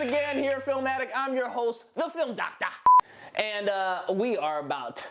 again here at Filmatic. I'm your host, the Film Doctor. And we are about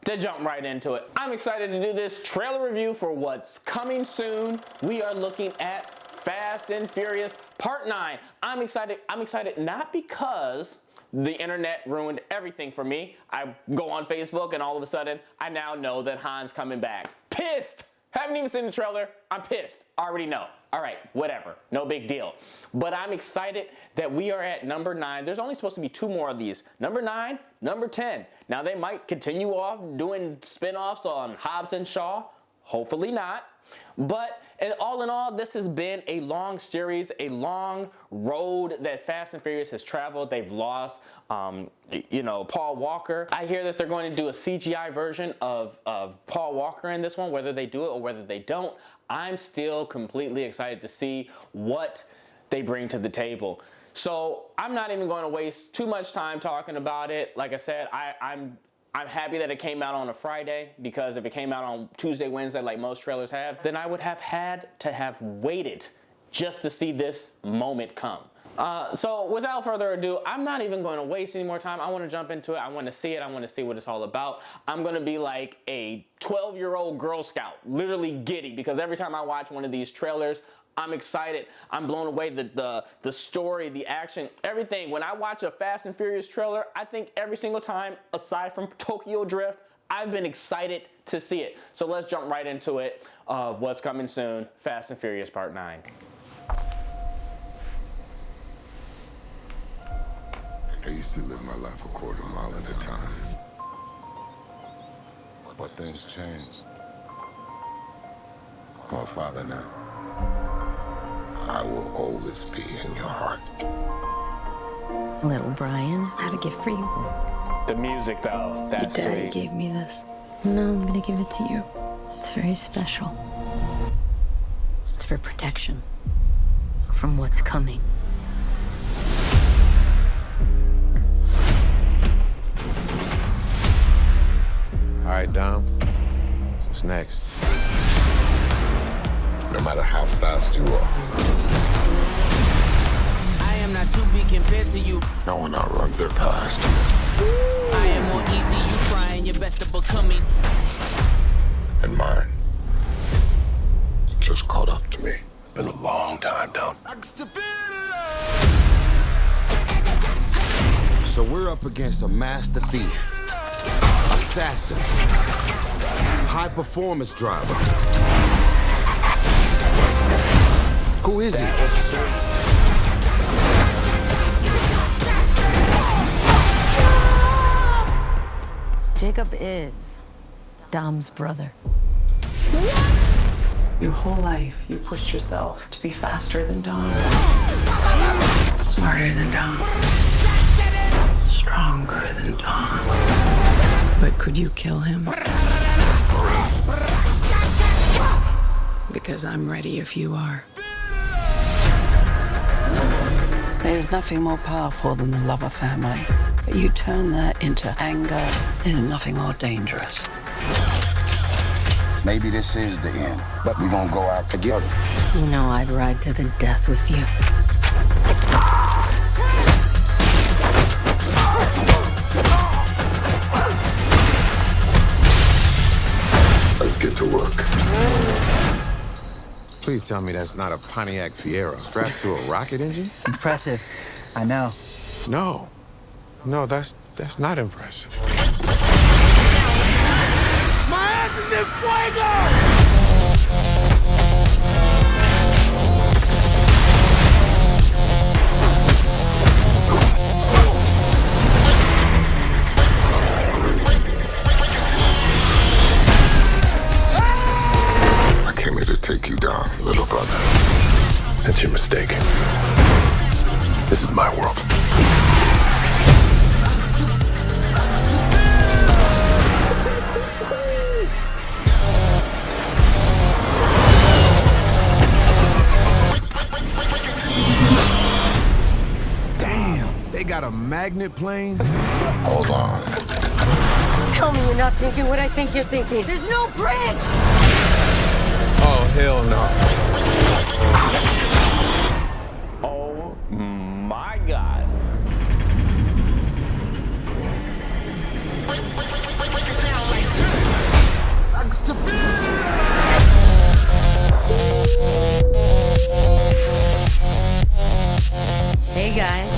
to jump right into it. I'm excited to do this trailer review for what's coming soon. We are looking at Fast and Furious Part 9. I'm excited not because the internet ruined everything for me. I go on Facebook and all of a sudden, I now know that Han's coming back. Pissed! Haven't even seen the trailer. I'm pissed. Already know. All right, whatever. No big deal. But I'm excited that we are at number 9. There's only supposed to be 2 more of these. Number 9, number 10. Now they might continue off doing spin-offs on Hobbs and Shaw. Hopefully not. But all in all, this has been a long series, a long road that Fast and Furious has traveled. They've lost, Paul Walker. I hear that they're going to do a CGI version of Paul Walker in this one, whether they do it or whether they don't. I'm still completely excited to see what they bring to the table. So I'm not even going to waste too much time talking about it. Like I said, I'm happy that it came out on a Friday, because if it came out on Tuesday, Wednesday, like most trailers have, then I would have had to have waited just to see this moment come. So without further ado, I'm not even going to waste any more time. I want to jump into it. I want to see it. I want to see what it's all about. I'm going to be like a 12-year-old Girl Scout, literally giddy, because every time I watch one of these trailers, I'm excited. I'm blown away. The story, the action, everything. When I watch a Fast and Furious trailer, I think every single time, aside from Tokyo Drift, I've been excited to see it. So let's jump right into it of what's coming soon, Fast and Furious Part 9. I used to live my life a quarter mile at a time. But things changed. I'm a father now. I will always be in your heart. Little Brian, I have a gift for you. The music, though, that's Your daddy sweet. gave me this. No, I'm gonna give it to you. It's very special. It's for protection from what's coming. All right, Dom. What's next? No matter how fast you are, I am not to be compared to you. no one outruns their past. I am more easy, you trying your best to become me. And mine just caught up to me. Been a long time, Dom. So we're up against a master thief, assassin, high performance driver. Who is he? Jacob is Dom's brother. Your whole life, you pushed yourself to be faster than Dom, smarter than Dom, stronger than Dom. But could you kill him? Because I'm ready if you are. There's nothing more powerful than the love of family. But you turn that into anger, there's nothing more dangerous. Maybe this is the end, but we're gonna go out together. You know I'd ride to the death with you. Let's get to work. Please tell me that's not a Pontiac Fiero strapped to a rocket engine? Impressive. I know. No, that's not impressive. My ass is in fuego! I came here to take you down, little brother. That's your mistake. This is my world. They got a magnet plane? Hold on. Tell me you're not thinking what I think you're thinking. There's no bridge! Oh, hell no. Oh my God. drugs to beer. Hey guys.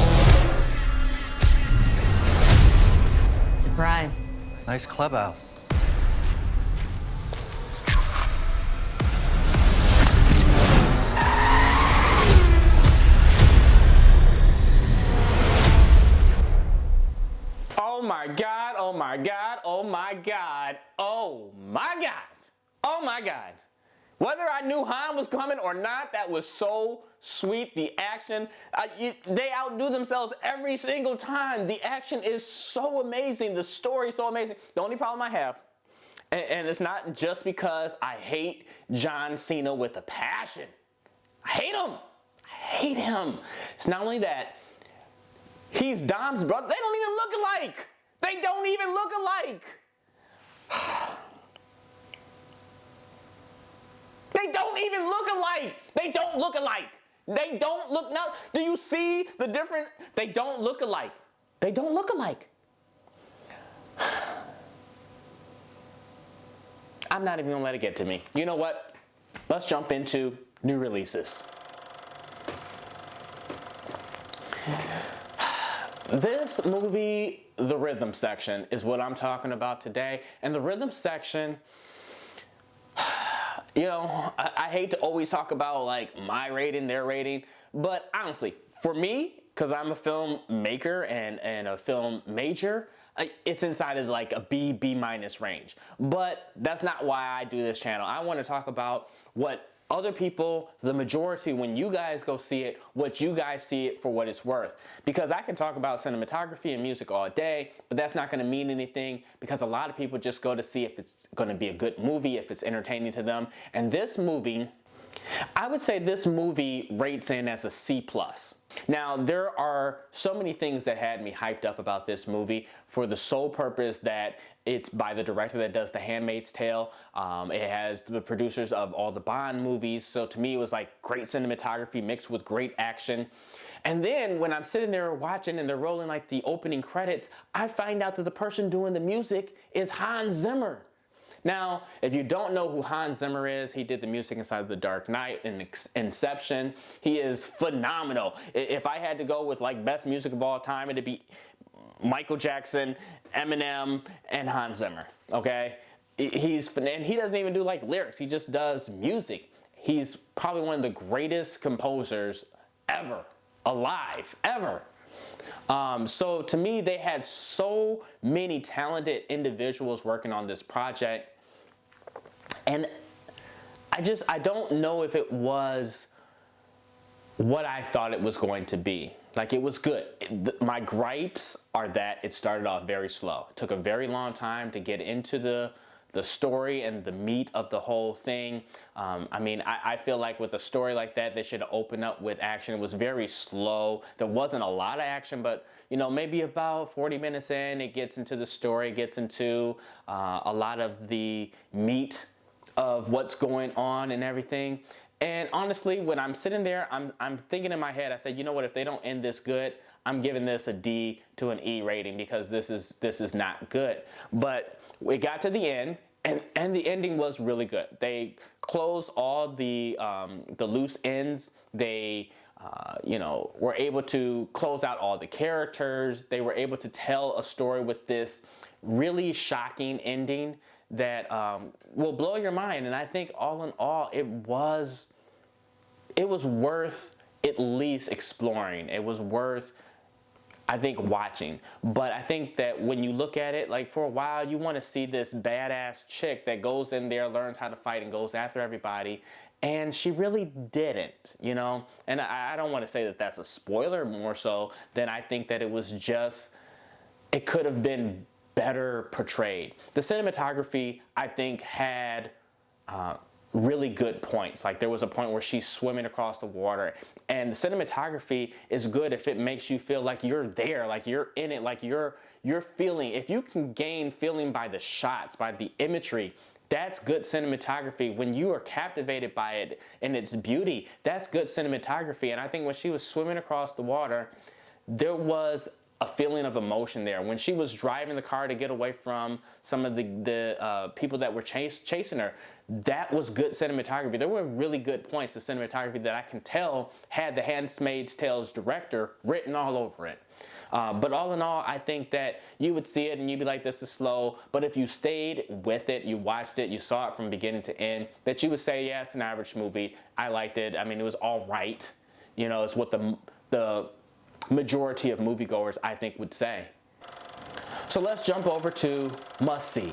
Surprise. Nice clubhouse. Oh my God, oh my God, oh my God, oh my God, oh my God. Whether I knew Han was coming or not, that was so sweet. The action, they outdo themselves every single time. The action is so amazing. The story is so amazing. The only problem I have, and it's not just because I hate John Cena with a passion. I hate him. I hate him. It's not only that, he's Dom's brother. They don't even look alike. They don't even look alike. They don't even look alike. They don't look alike. They don't look, now, do you see the difference? They don't look alike. They don't look alike. I'm not even gonna let it get to me. You know what? Let's jump into new releases. This movie, the rhythm section, is what I'm talking about today. And the rhythm section, you know, I hate to always talk about like my rating, their rating, but honestly, for me, because I'm a film maker and a film major, it's inside of like a B minus range. But that's not why I do this channel. I want to talk about what other people, the majority, when you guys go see it, what you guys see it for what it's worth. Because I can talk about cinematography and music all day, but that's not going to mean anything because a lot of people just go to see if it's going to be a good movie, if it's entertaining to them. And this movie, I would say this movie rates in as a C+. Now, there are so many things that had me hyped up about this movie for the sole purpose that it's by the director that does The Handmaid's Tale. It has the producers of all the Bond movies. So to me, it was like great cinematography mixed with great action. And then when I'm sitting there watching and they're rolling like the opening credits, I find out that the person doing the music is Hans Zimmer. Now, if you don't know who Hans Zimmer is, he did the music inside of The Dark Knight and Inception. He is phenomenal. If I had to go with like best music of all time, it'd be Michael Jackson, Eminem, and Hans Zimmer, okay? And he doesn't even do like lyrics, he just does music. He's probably one of the greatest composers ever, alive, ever. So to me, they had so many talented individuals working on this project. And I don't know if it was what I thought it was going to be. Like, it was good. My gripes are that it started off very slow. It took a very long time to get into the story and the meat of the whole thing. I mean, I feel like with a story like that, they should have opened up with action. It was very slow. There wasn't a lot of action, but you know, maybe about 40 minutes in, it gets into the story, gets into a lot of the meat of what's going on and everything. And honestly, when I'm sitting there, I'm thinking in my head, I said, you know what, if they don't end this good, I'm giving this a D to an E rating because this is not good. But it got to the end, and the ending was really good. They closed all the loose ends. They you know, were able to close out all the characters. They were able to tell a story with this really shocking ending that will blow your mind. And I think all in all, it was worth at least exploring. It was worth, I think, watching. But I think that when you look at it, like for a while, you want to see this badass chick that goes in there, learns how to fight, and goes after everybody. And she really didn't, you know? And I don't want to say that that's a spoiler, more so than I think that it was just, it could have been better portrayed. The cinematography, I think, had really good points. Like there was a point where she's swimming across the water, and the cinematography is good if it makes you feel like you're there, like you're in it, like you're feeling. If you can gain feeling by the shots, by the imagery, that's good cinematography. When you are captivated by it and its beauty, that's good cinematography. And I think when she was swimming across the water, there was a feeling of emotion there. When she was driving the car to get away from some of the people that were chasing her, that was good cinematography. There were really good points of cinematography that I can tell had The Handmaid's Tale's director written all over it. But all in all, I think that you would see it and you'd be like, this is slow. But if you stayed with it, you watched it, you saw it from beginning to end, that you would say, yeah, it's an average movie. I liked it. I mean, it was all right. You know, it's what the majority of moviegoers, I think, would say. So let's jump over to Must See.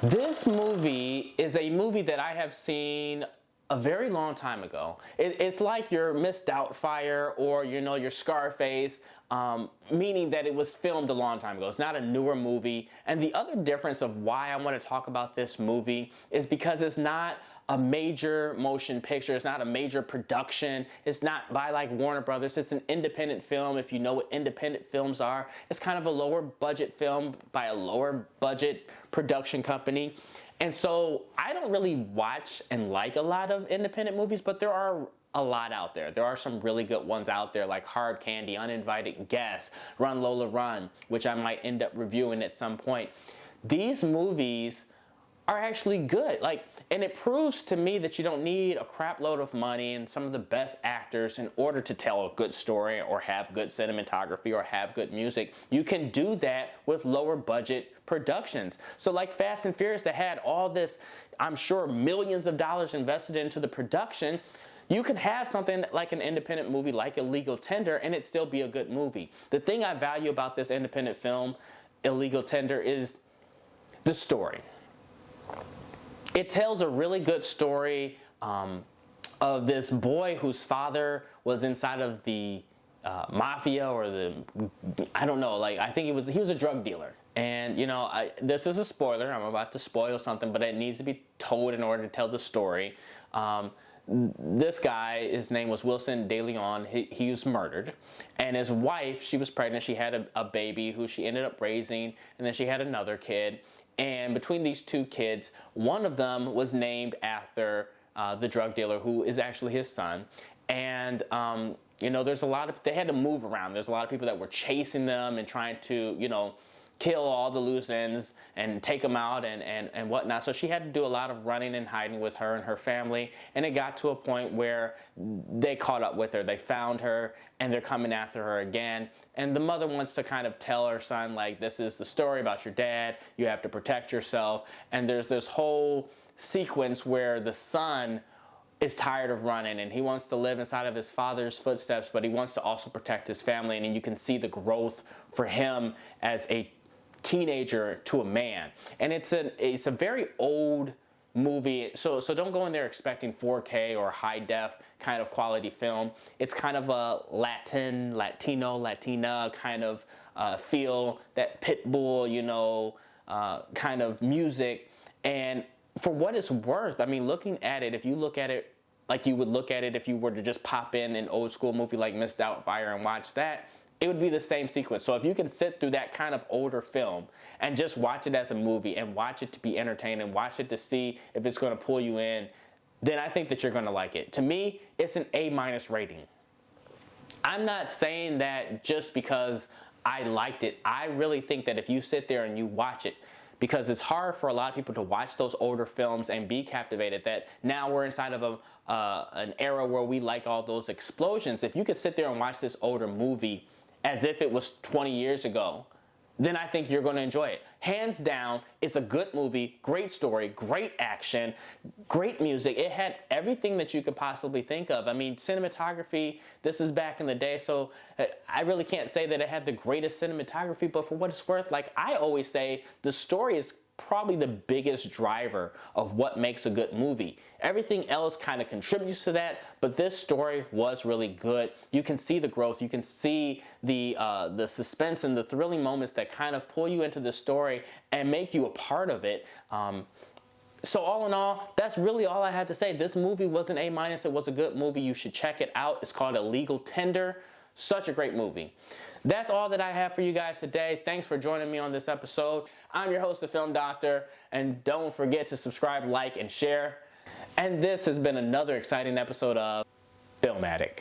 This movie is a movie that I have seen a very long time ago. It's like your Miss Doubtfire or, you know, your Scarface, meaning that it was filmed a long time ago. It's not a newer movie. And the other difference of why I want to talk about this movie is because it's not a major motion picture. It's not a major production. It's not by like Warner Brothers. It's an independent film. If you know what independent films are, it's kind of a lower budget film by a lower budget production company. And so I don't really watch and like a lot of independent movies, but there are a lot out there. There are some really good ones out there like Hard Candy, Uninvited Guests, Run Lola Run, which I might end up reviewing at some point. These movies are actually good. And it proves to me that you don't need a crap load of money and some of the best actors in order to tell a good story or have good cinematography or have good music. You can do that with lower budget productions. So like Fast and Furious that had all this, I'm sure, millions of dollars invested into the production, you can have something like an independent movie like Illegal Tender and it still be a good movie. The thing I value about this independent film, Illegal Tender, is the story. It tells a really good story of this boy whose father was inside of the mafia or I don't know, I think he was a drug dealer. And, you know, this is a spoiler. I'm about to spoil something, but it needs to be told in order to tell the story. This guy, his name was Wilson De Leon. He was murdered. And his wife, she was pregnant. She had a baby who she ended up raising. And then she had another kid. And between these two kids, one of them was named after the drug dealer who is actually his son. And, you know, they had to move around. There's a lot of people that were chasing them and trying to, you know, kill all the loose ends and take them out and whatnot. So she had to do a lot of running and hiding with her and her family. And it got to a point where they caught up with her. They found her and they're coming after her again. And the mother wants to kind of tell her son, like, this is the story about your dad. You have to protect yourself. And there's this whole sequence where the son is tired of running and he wants to live inside of his father's footsteps, but he wants to also protect his family. And you can see the growth for him as a teenager to a man. And it's a very old movie, so don't go in there expecting 4K or high def kind of quality film. It's kind of a Latina kind of feel, that Pitbull, you know, kind of music. And for what it's worth, I mean, looking at it, if you look at it like you would look at it if you were to just pop in an old school movie like Miss Doubtfire and watch that, it would be the same sequence. So if you can sit through that kind of older film and just watch it as a movie and watch it to be entertained and watch it to see if it's going to pull you in, then I think that you're going to like it. To me, it's an A- rating. I'm not saying that just because I liked it. I really think that if you sit there and you watch it, because it's hard for a lot of people to watch those older films and be captivated, that now we're inside of an era where we like all those explosions. If you could sit there and watch this older movie as if it was 20 years ago, then I think you're going to enjoy it. Hands down, it's a good movie, great story, great action, great music. It had everything that you could possibly think of. I mean, cinematography, this is back in the day, so I really can't say that it had the greatest cinematography, but for what it's worth, like I always say, the story is probably the biggest driver of what makes a good movie. Everything else kind of contributes to that, but this story was really good. You can see the growth, you can see the suspense and the thrilling moments that kind of pull you into the story and make you a part of it. So all in all, that's really all I had to say. This movie was an A-, it was a good movie. You should check it out. It's called Illegal Tender. Such a great movie. That's all that I have for you guys today. Thanks for joining me on this episode. I'm your host, The Film Doctor, and don't forget to subscribe, like, and share. And this has been another exciting episode of Filmatic.